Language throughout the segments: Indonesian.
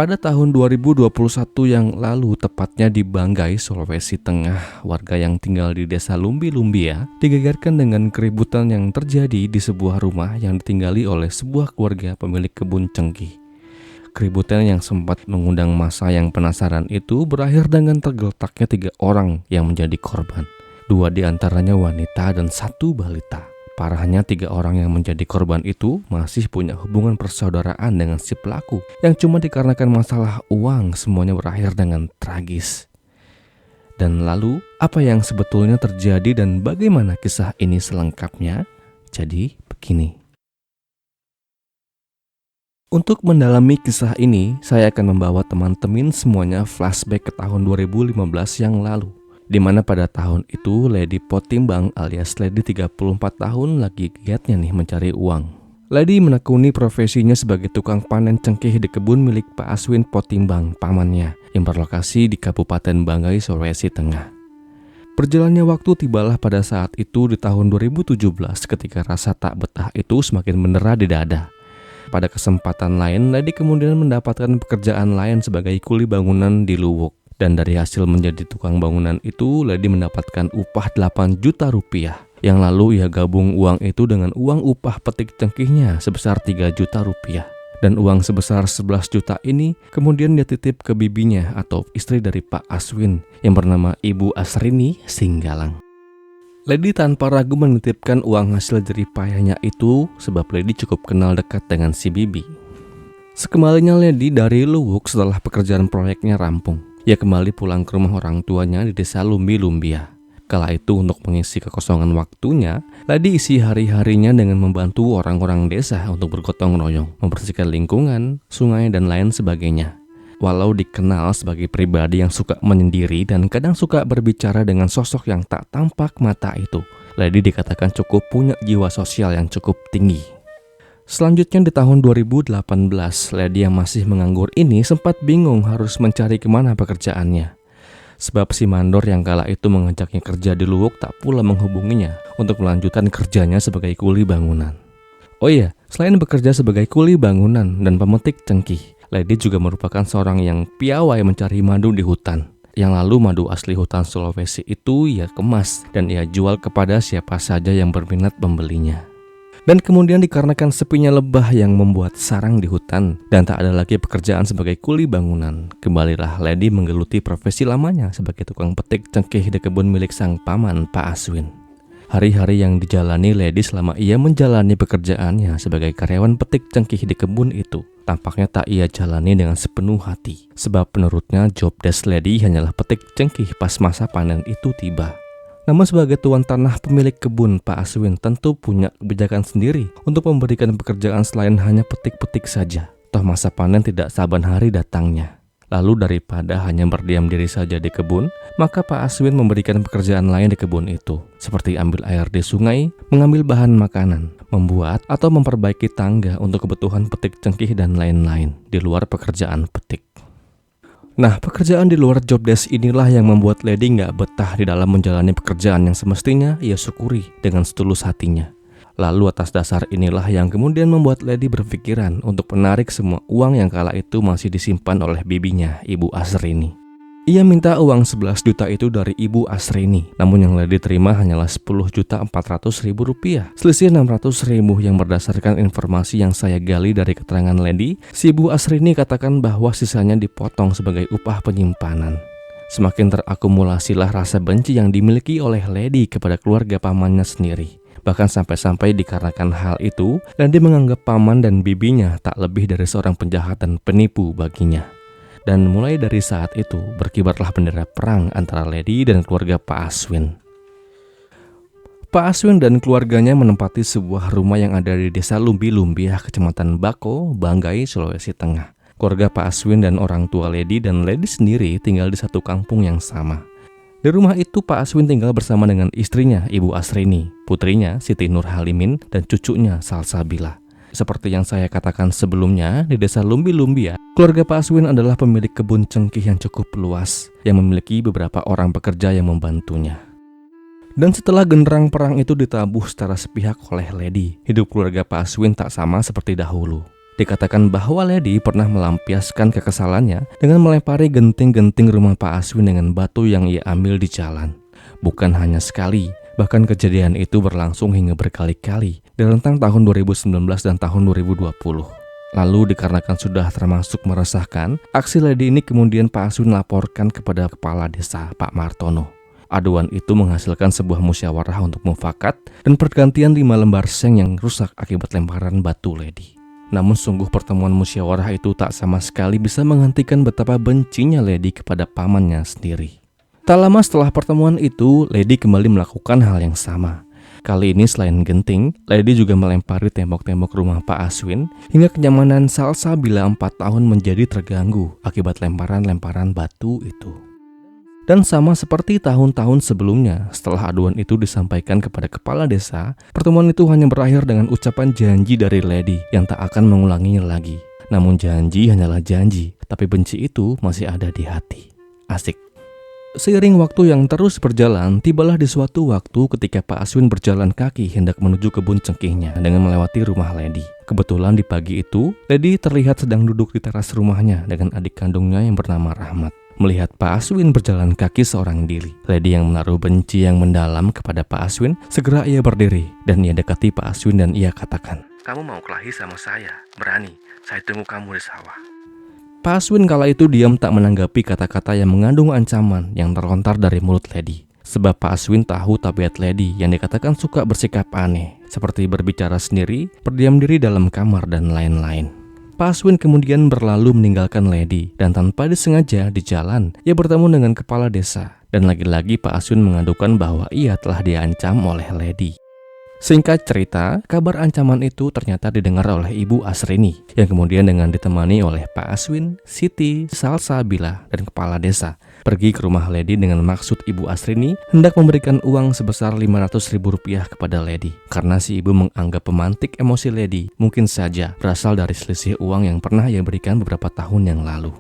Pada tahun 2021 yang lalu, tepatnya di Banggai, Sulawesi Tengah, warga yang tinggal di desa Lumbi Lumbia digegerkan dengan keributan yang terjadi di sebuah rumah yang ditinggali oleh sebuah keluarga pemilik kebun cengkih. Keributan yang sempat mengundang massa yang penasaran itu berakhir dengan tergeletaknya 3 orang yang menjadi korban. 2 diantaranya wanita dan 1 balita. Parahnya 3 orang yang menjadi korban itu masih punya hubungan persaudaraan dengan si pelaku, yang cuma dikarenakan masalah uang semuanya berakhir dengan tragis. Dan lalu, apa yang sebetulnya terjadi dan bagaimana kisah ini selengkapnya? Jadi begini. Untuk mendalami kisah ini, saya akan membawa teman-teman semuanya flashback ke tahun 2015 yang lalu, di mana pada tahun itu Lady Potimbang alias Lady 34 tahun lagi giatnya nih mencari uang. Lady menekuni profesinya sebagai tukang panen cengkeh di kebun milik Pak Aswin Potimbang, pamannya, yang berlokasi di Kabupaten Banggai, Sulawesi Tengah. Berjalannya waktu, tibalah pada saat itu di tahun 2017 ketika rasa tak betah itu semakin mendera di dada. Pada kesempatan lain, Lady kemudian mendapatkan pekerjaan lain sebagai kuli bangunan di Luwuk. Dan dari hasil menjadi tukang bangunan itu, Lady mendapatkan upah 8 juta rupiah. Yang lalu ia gabung uang itu dengan uang upah petik cengkihnya sebesar 3 juta rupiah. Dan uang sebesar 11 juta ini kemudian dia titip ke bibinya atau istri dari Pak Aswin yang bernama Ibu Asrini Singgalang. Lady tanpa ragu menitipkan uang hasil jerih payahnya itu sebab Lady cukup kenal dekat dengan si bibi. Sekembalinya Lady dari Luwuk setelah pekerjaan proyeknya rampung, ia kembali pulang ke rumah orang tuanya di desa Lumbi Lumbia. Kala itu untuk mengisi kekosongan waktunya, Lady isi hari-harinya dengan membantu orang-orang desa untuk bergotong royong, membersihkan lingkungan, sungai, dan lain sebagainya. Walau dikenal sebagai pribadi yang suka menyendiri dan kadang suka berbicara dengan sosok yang tak tampak mata itu, Lady dikatakan cukup punya jiwa sosial yang cukup tinggi. Selanjutnya di tahun 2018, Lady yang masih menganggur ini sempat bingung harus mencari kemana pekerjaannya. Sebab si mandor yang kala itu mengajaknya kerja di Luwuk tak pula menghubunginya untuk melanjutkan kerjanya sebagai kuli bangunan. Oh iya, selain bekerja sebagai kuli bangunan dan pemetik cengkih, Lady juga merupakan seorang yang piawai mencari madu di hutan. Yang lalu madu asli hutan Sulawesi itu ia kemas dan ia jual kepada siapa saja yang berminat membelinya. Dan kemudian dikarenakan sepinya lebah yang membuat sarang di hutan dan tak ada lagi pekerjaan sebagai kuli bangunan, kembalilah Lady menggeluti profesi lamanya sebagai tukang petik cengkeh di kebun milik sang paman Pak Aswin. Hari-hari yang dijalani Lady selama ia menjalani pekerjaannya sebagai karyawan petik cengkeh di kebun itu tampaknya tak ia jalani dengan sepenuh hati, sebab menurutnya job desk Lady hanyalah petik cengkeh pas masa panen itu tiba. Namun sebagai tuan tanah pemilik kebun, Pak Aswin tentu punya kebijakan sendiri untuk memberikan pekerjaan selain hanya petik-petik saja. Toh masa panen tidak saban hari datangnya. Lalu daripada hanya berdiam diri saja di kebun, maka Pak Aswin memberikan pekerjaan lain di kebun itu, seperti ambil air di sungai, mengambil bahan makanan, membuat atau memperbaiki tangga untuk kebutuhan petik cengkih dan lain-lain di luar pekerjaan petik. Nah, pekerjaan di luar job desk inilah yang membuat Lady nggak betah di dalam menjalani pekerjaan yang semestinya ia syukuri dengan setulus hatinya. Lalu atas dasar inilah yang kemudian membuat Lady berpikiran untuk menarik semua uang yang kala itu masih disimpan oleh bibinya, Ibu Asrini. Ia minta uang 11 juta itu dari Ibu Asrini, namun yang Lady terima hanyalah 10.400.000 rupiah. Selisih 600.000 yang berdasarkan informasi yang saya gali dari keterangan Lady, si Ibu Asrini katakan bahwa sisanya dipotong sebagai upah penyimpanan. Semakin terakumulasilah rasa benci yang dimiliki oleh Lady kepada keluarga pamannya sendiri. Bahkan sampai-sampai dikarenakan hal itu, Lady menganggap paman dan bibinya tak lebih dari seorang penjahat dan penipu baginya. Dan mulai dari saat itu berkibarlah bendera perang antara Lady dan keluarga Pak Aswin. Pak Aswin dan keluarganya menempati sebuah rumah yang ada di desa Lumbi Lumbia, Kecamatan Bako, Banggai, Sulawesi Tengah. Keluarga Pak Aswin dan orang tua Lady dan Lady sendiri tinggal di satu kampung yang sama. Di rumah itu Pak Aswin tinggal bersama dengan istrinya Ibu Asrini, putrinya Siti Nur Halimin, dan cucunya Salsabila. Seperti yang saya katakan sebelumnya, di desa Lumbi Lumbia, keluarga Pak Aswin adalah pemilik kebun cengkih yang cukup luas, yang memiliki beberapa orang pekerja yang membantunya. Dan setelah genderang perang itu ditabuh secara sepihak oleh Lady, hidup keluarga Pak Aswin tak sama seperti dahulu. Dikatakan bahwa Lady pernah melampiaskan kekesalannya dengan melempari genting-genting rumah Pak Aswin dengan batu yang ia ambil di jalan. Bukan hanya sekali, bahkan kejadian itu berlangsung hingga berkali-kali di rentang tahun 2019 dan tahun 2020. Lalu dikarenakan sudah termasuk meresahkan, aksi Lady ini kemudian Pak Aswin laporkan kepada Kepala Desa Pak Martono. Aduan itu menghasilkan sebuah musyawarah untuk mufakat dan pergantian 5 lembar seng yang rusak akibat lemparan batu Lady. Namun sungguh pertemuan musyawarah itu tak sama sekali bisa menghentikan betapa bencinya Lady kepada pamannya sendiri. Tak lama setelah pertemuan itu, Lady kembali melakukan hal yang sama. Kali ini selain genting, Lady juga melempari tembok-tembok rumah Pak Aswin hingga kenyamanan Salsabila 4 tahun menjadi terganggu akibat lemparan-lemparan batu itu. Dan sama seperti tahun-tahun sebelumnya, setelah aduan itu disampaikan kepada kepala desa, pertemuan itu hanya berakhir dengan ucapan janji dari Lady yang tak akan mengulanginya lagi. Namun janji hanyalah janji, tapi benci itu masih ada di hati. Asik. Seiring waktu yang terus berjalan, tibalah di suatu waktu ketika Pak Aswin berjalan kaki hendak menuju kebun cengkehnya dengan melewati rumah Lady. Kebetulan di pagi itu, Lady terlihat sedang duduk di teras rumahnya dengan adik kandungnya yang bernama Rahmat. Melihat Pak Aswin berjalan kaki seorang diri, Lady yang menaruh benci yang mendalam kepada Pak Aswin, segera ia berdiri dan ia dekati Pak Aswin dan ia katakan, "Kamu mau kelahi sama saya? Berani, saya tunggu kamu di sawah." Pak Aswin kala itu diam tak menanggapi kata-kata yang mengandung ancaman yang terlontar dari mulut Lady. Sebab Pak Aswin tahu tabiat Lady yang dikatakan suka bersikap aneh, seperti berbicara sendiri, berdiam diri dalam kamar dan lain-lain. Pak Aswin kemudian berlalu meninggalkan Lady dan tanpa disengaja di jalan ia bertemu dengan kepala desa dan lagi-lagi Pak Aswin mengadukan bahwa ia telah diancam oleh Lady. Singkat cerita, kabar ancaman itu ternyata didengar oleh Ibu Asrini yang kemudian dengan ditemani oleh Pak Aswin, Siti, Salsabila, dan kepala desa pergi ke rumah Lady dengan maksud Ibu Asrini hendak memberikan uang sebesar Rp500.000 kepada Lady karena si ibu menganggap pemantik emosi Lady mungkin saja berasal dari selisih uang yang pernah ia berikan beberapa tahun yang lalu.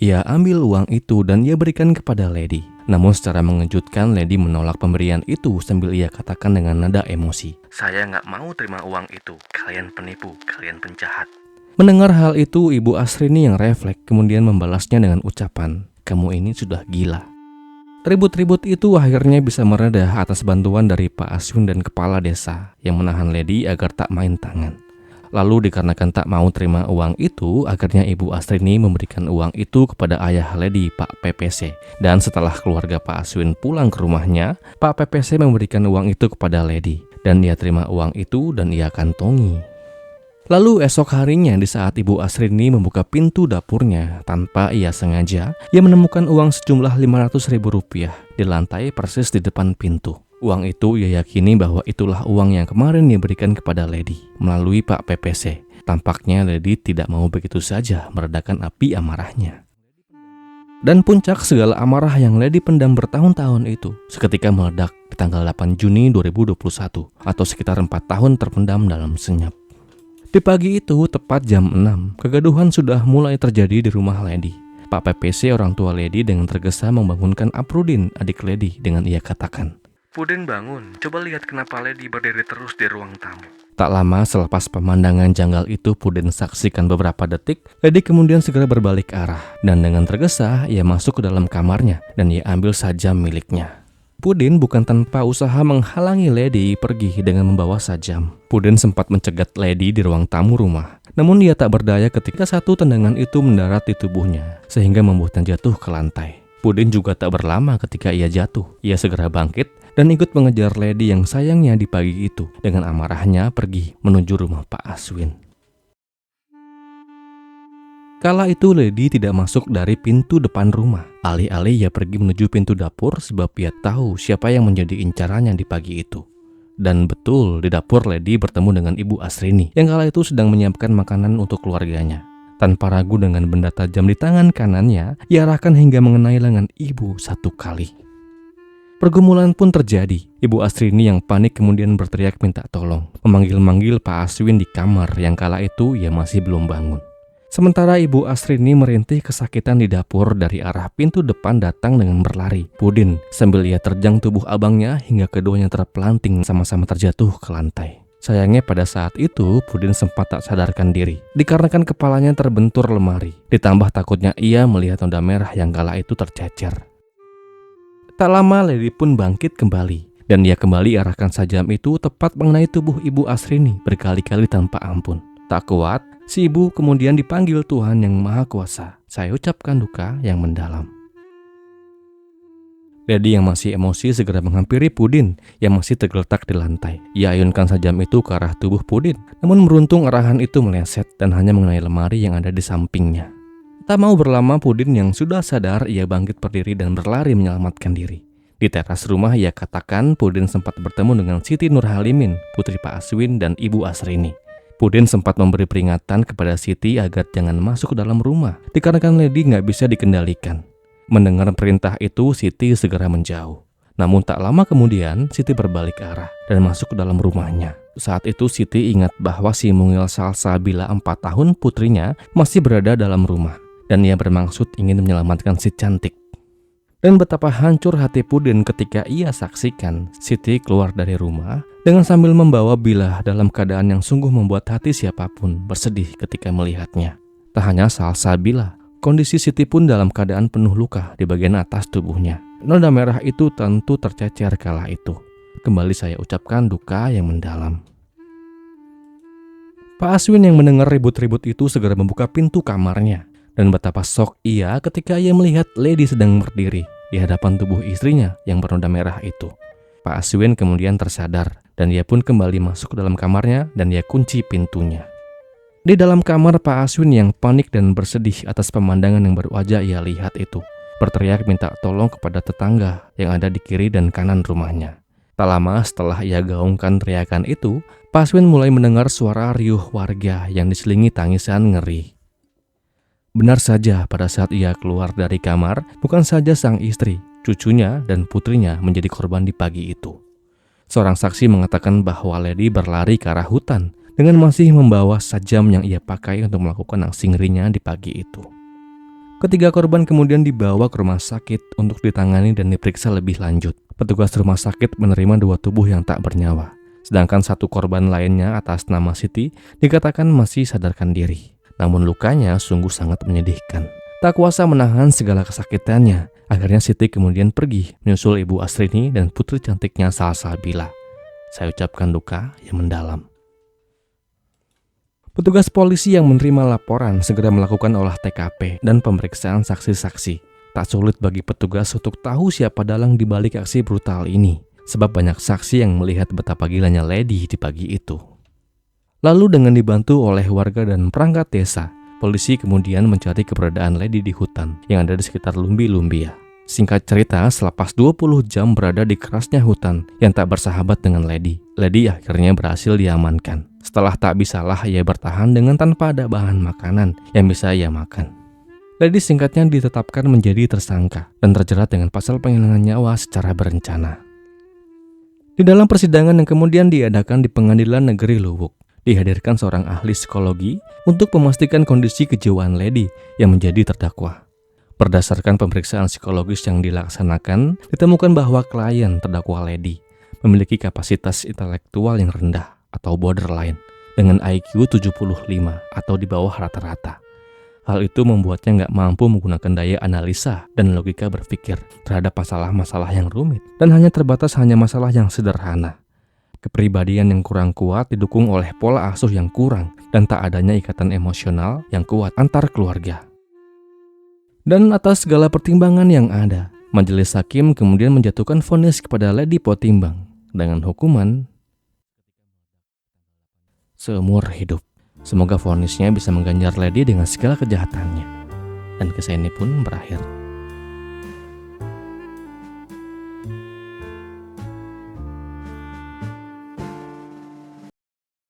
Ia ambil uang itu dan ia berikan kepada Lady. Namun secara mengejutkan Lady menolak pemberian itu sambil ia katakan dengan nada emosi, "Saya nggak mau terima uang itu, kalian penipu, kalian penjahat." Mendengar hal itu, Ibu Asrini yang refleks kemudian membalasnya dengan ucapan, "Kamu ini sudah gila." Ribut-ribut itu akhirnya bisa meredah atas bantuan dari Pak Aswin dan kepala desa yang menahan Lady agar tak main tangan. Lalu dikarenakan tak mau terima uang itu, akhirnya Ibu Asrini memberikan uang itu kepada ayah Lady, Pak PPC. Dan setelah keluarga Pak Aswin pulang ke rumahnya, Pak PPC memberikan uang itu kepada Lady. Dan ia terima uang itu dan ia kantongi. Lalu esok harinya di saat Ibu Asrini membuka pintu dapurnya, tanpa ia sengaja, ia menemukan uang sejumlah Rp500.000 di lantai persis di depan pintu. Uang itu ia yakini bahwa itulah uang yang kemarin ia berikan kepada Lady melalui Pak PPC. Tampaknya Lady tidak mau begitu saja meredakan api amarahnya. Dan puncak segala amarah yang Lady pendam bertahun-tahun itu seketika meledak di tanggal 8 Juni 2021 atau sekitar 4 tahun terpendam dalam senyap. Di pagi itu tepat jam 6, kegaduhan sudah mulai terjadi di rumah Lady. Pak PPC orang tua Lady dengan tergesa membangunkan Aprudin adik Lady dengan ia katakan, "Pudin bangun, coba lihat kenapa Lady berdiri terus di ruang tamu." Tak lama selepas pemandangan janggal itu Pudin saksikan beberapa detik, Lady kemudian segera berbalik arah dan dengan tergesa ia masuk ke dalam kamarnya dan ia ambil sajam miliknya. Pudin bukan tanpa usaha menghalangi Lady pergi dengan membawa sajam. Pudin sempat mencegat Lady di ruang tamu rumah. Namun ia tak berdaya ketika satu tendangan itu mendarat di tubuhnya sehingga membuatnya jatuh ke lantai. Pudin juga tak berlama ketika ia jatuh. Ia segera bangkit dan ikut mengejar Lady yang sayangnya di pagi itu dengan amarahnya pergi menuju rumah Pak Aswin. Kala itu Lady tidak masuk dari pintu depan rumah. Alih-alih ia pergi menuju pintu dapur sebab ia tahu siapa yang menjadi incarannya di pagi itu. Dan betul di dapur Lady bertemu dengan Ibu Asrini yang kala itu sedang menyiapkan makanan untuk keluarganya. Tanpa ragu dengan benda tajam di tangan kanannya, ia arahkan hingga mengenai lengan ibu satu kali. Pergumulan pun terjadi. Ibu Asrini yang panik kemudian berteriak minta tolong, memanggil-manggil Pak Aswin di kamar yang kala itu ia masih belum bangun. Sementara Ibu Asrini merintih kesakitan di dapur dari arah pintu depan datang dengan berlari. Pudin sambil ia terjang tubuh abangnya hingga keduanya terpelanting sama-sama terjatuh ke lantai. Sayangnya pada saat itu Pudin sempat tak sadarkan diri dikarenakan kepalanya terbentur lemari. Ditambah takutnya ia melihat noda merah yang kala itu tercecer. Tak lama Lady pun bangkit kembali dan ia kembali arahkan sajam itu tepat mengenai tubuh Ibu Asrini berkali-kali tanpa ampun. Tak kuat, si ibu kemudian dipanggil Tuhan Yang Maha Kuasa. Saya ucapkan duka yang mendalam. Lady yang masih emosi segera menghampiri Pudin yang masih tergeletak di lantai. Ia ayunkan sajam itu ke arah tubuh Pudin, namun beruntung arahan itu meleset dan hanya mengenai lemari yang ada di sampingnya. Tak mau berlama Pudin yang sudah sadar, ia bangkit berdiri dan berlari menyelamatkan diri. Di teras rumah ia katakan Pudin sempat bertemu dengan Siti Nurhalimin, putri Pak Aswin dan Ibu Asrini. Pudin sempat memberi peringatan kepada Siti agar jangan masuk ke dalam rumah, dikarenakan Lady nggak bisa dikendalikan. Mendengar perintah itu, Siti segera menjauh. Namun tak lama kemudian, Siti berbalik arah dan masuk ke dalam rumahnya. Saat itu Siti ingat bahwa si mungil Salsabila 4 tahun putrinya masih berada dalam rumah. Dan ia bermaksud ingin menyelamatkan si cantik. Dan betapa hancur hati Pudin ketika ia saksikan Siti keluar dari rumah dengan sambil membawa Bila dalam keadaan yang sungguh membuat hati siapapun bersedih ketika melihatnya. Tak hanya Salsabila, kondisi Siti pun dalam keadaan penuh luka di bagian atas tubuhnya. Noda merah itu tentu tercecer kala itu. Kembali saya ucapkan duka yang mendalam. Pak Aswin yang mendengar ribut-ribut itu segera membuka pintu kamarnya. Dan betapa shock ia ketika ia melihat Lady sedang berdiri di hadapan tubuh istrinya yang bernoda merah itu. Pak Aswin kemudian tersadar dan ia pun kembali masuk ke dalam kamarnya dan ia kunci pintunya. Di dalam kamar, Pak Aswin yang panik dan bersedih atas pemandangan yang baru aja ia lihat itu, berteriak minta tolong kepada tetangga yang ada di kiri dan kanan rumahnya. Tak lama setelah ia gaungkan teriakan itu, Pak Aswin mulai mendengar suara riuh warga yang diselingi tangisan ngeri. Benar saja, pada saat ia keluar dari kamar, bukan saja sang istri, cucunya dan putrinya menjadi korban di pagi itu. Seorang saksi mengatakan bahwa Lady berlari ke arah hutan dengan masih membawa sajam yang ia pakai untuk melakukan aksi ngerinya di pagi itu. Ketiga korban kemudian dibawa ke rumah sakit untuk ditangani dan diperiksa lebih lanjut. Petugas rumah sakit menerima 2 tubuh yang tak bernyawa, sedangkan 1 korban lainnya atas nama Siti dikatakan masih sadarkan diri. Namun lukanya sungguh sangat menyedihkan. Tak kuasa menahan segala kesakitannya, akhirnya Siti kemudian pergi menyusul Ibu Asrini dan putri cantiknya Salsabila. Saya ucapkan duka yang mendalam. Petugas polisi yang menerima laporan segera melakukan olah TKP dan pemeriksaan saksi-saksi. Tak sulit bagi petugas untuk tahu siapa dalang di balik aksi brutal ini, sebab banyak saksi yang melihat betapa gilanya Lady di pagi itu. Lalu dengan dibantu oleh warga dan perangkat desa, polisi kemudian mencari keberadaan Lady di hutan yang ada di sekitar Lumbi-Lumbia. Singkat cerita, selepas 20 jam berada di kerasnya hutan yang tak bersahabat dengan Lady akhirnya berhasil diamankan. Setelah tak bisalah ia bertahan dengan tanpa ada bahan makanan yang bisa ia makan. Lady singkatnya ditetapkan menjadi tersangka dan terjerat dengan pasal penghilangan nyawa secara berencana. Di dalam persidangan yang kemudian diadakan di Pengadilan Negeri Luwuk, dihadirkan seorang ahli psikologi untuk memastikan kondisi kejiwaan Lady yang menjadi terdakwa. Berdasarkan pemeriksaan psikologis yang dilaksanakan, ditemukan bahwa klien terdakwa Lady memiliki kapasitas intelektual yang rendah atau borderline dengan IQ 75 atau di bawah rata-rata. Hal itu membuatnya nggak mampu menggunakan daya analisa dan logika berpikir terhadap masalah-masalah yang rumit dan hanya terbatas masalah yang sederhana. Kepribadian yang kurang kuat didukung oleh pola asuh yang kurang dan tak adanya ikatan emosional yang kuat antar keluarga. Dan atas segala pertimbangan yang ada, majelis hakim kemudian menjatuhkan vonis kepada Lady Potimbang dengan hukuman seumur hidup. Semoga vonisnya bisa mengganjar Lady dengan segala kejahatannya. Dan kisah ini pun berakhir.